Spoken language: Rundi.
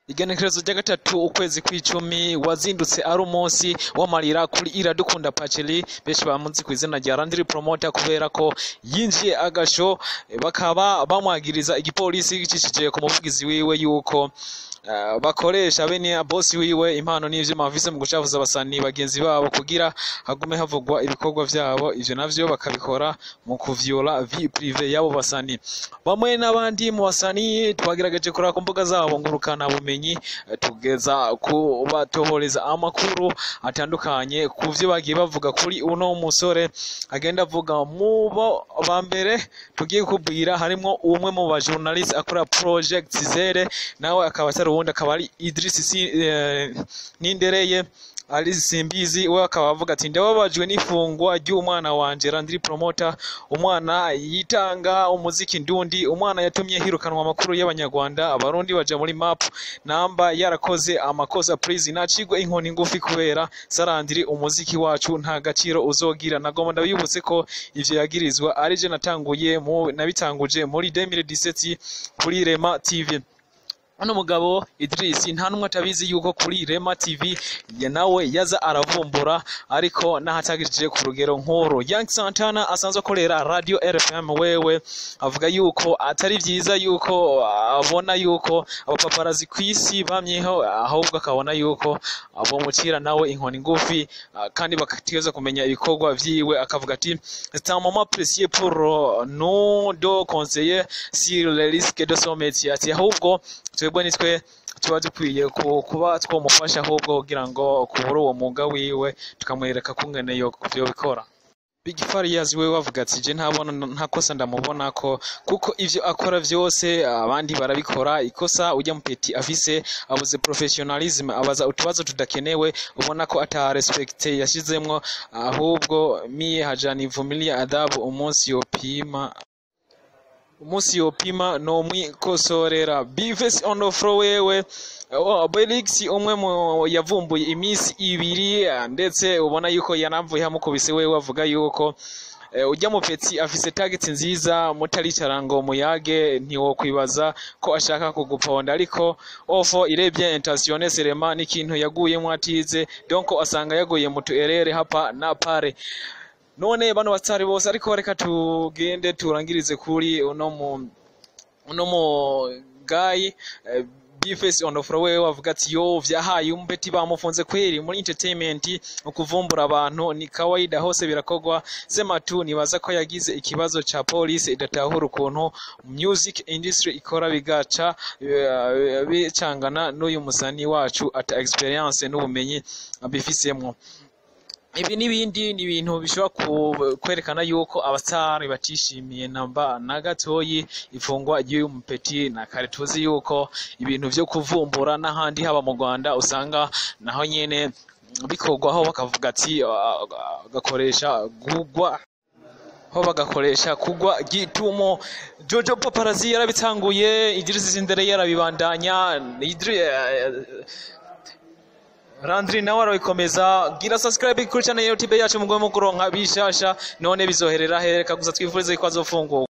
Igenekerezo rya gatatu ukwezi kw'icumi wazindutse ari umunsi w'amarira kuri Iradukunda Pacheli benshi bamuzi ku izina rya LANDRY PROMOTER kubera ko yinjiye agasho bakaba bamwagiriza igipolisi gicishije ku muvugizi wiwe yuko bakoresha bene boss wiwe impano n'ivyo mavise mu gucavuza abasani bagenzi babo kugira hagume havugwa ibikorwa vyabo ivyo navyo bakabikora mu kuvyola vie prive yabo basani bamwe n'abandi mu basani twagerageje kora ku mbuga zabo ngurukana bumenyi tugeza kubatohoreza amakuru atandukanye kuvyo bagiye bavuga kuri uno musore agenda avuga mu ba mbere tugiye kubwira harimo umwe mu ba journalist akora project zere nawe akaba ubundi akaba ari Idris Nindereye ari Simbizi we akaba avuga ati ndababajwe n'ifungwa ry'umwana wanje LANDRY PROMOTER umwana yitanga umuziki ndundi umwana yatumye hirukanwa amakuru y'abanyarwanda abarundi baja muri map namba yarakoze amakosa please nacigwe inkoni ngufi kubera LANDRY umuziki wacu nta gaciro uzogira nagomba ndabibutse ko ivyo yagirizwa ari je nabitanguje muri 2017 kuri Rema TV. Ano mugabo Idris nta numwe atabizi yuko kuri Rema TV nawe yaza aravumbura ariko nahatagirije ku rugero nkuru. Young Santana asanzwe akorera Radio RFM wewe avuga yuko atari vyiza yuko abona yuko abapaparazi kwisi bamyeho ahubwo akabona yuko abo mucira nawe inkoni ngufi kandi bakatigeza kumenya ibikorwa vyiwe akavuga ati c'est un moment précieux pour nous de conseiller sur les risques de son métier ati ahubwo twebwe nitwe tuba dukwiye kuba twomufasha ahubwo kugira ngo kubura uwo mwuga wiwe tukamwereka kungene yo kuvyo bikora. Big Farious we wavuga ati je ntabona nta kosa ndamubona ko kuko ivyo akora vyose abandi barabikora ikosa ujya mupeti afise abuze professionalism abaza utubazo tudakenewe ubona ko ata respect yashizemwo ahubwo miye hajani vumilia adabu umunsi yopima no mwikosorera. B-face wewe Obelix umwe mu yavumbuye imisi ibiri ndetse ubona yuko yanamvuye hamukubise wewe avuga yuko ujya mu peti afise target nziza mutaricara ngo muyage ntiwo kwibaza ko ashaka kuguponda ariko ofo irebye intention serema n'ikintu yaguyemo atize donc asanga yaguye mu tuerere hapa na pare. None bano batari bose ariko reka tugende turangirize kuri uno mu guy B-face wewe wavuga ati yo vyahaye umbeti bamufunze kweri muri entertainment ukuvumbura abantu ni kawaida hose birakogwa sema tu nibaza ko yagize ikibazo ca police idatahura ukuntu music industry ikora bigaca bicangana n'uyu musani wacu ata experience n'ubumenyi abifisemwo. Ibi nibindi ni ibintu bishobora kwerekana yuko abasari batishimiye namba na gatoyi ifungwa ry'uyu mupeti na kare tuzi yuko ibintu vyo kuvumbura n'ahandi haba mu Rwanda usanga naho nyene bikorwaho bakavuga ati bagakoresha kugwa gitumo. Jojo Paparazzi yarabitanguye Idris Nindereye yarabibandanya LANDRY nawe arabikomeza. Gira subscribe kuri channel ya YouTube yacu mugwe mu kuronka bishasha none bizoherera hereka gusa twifurize ko azofungwa.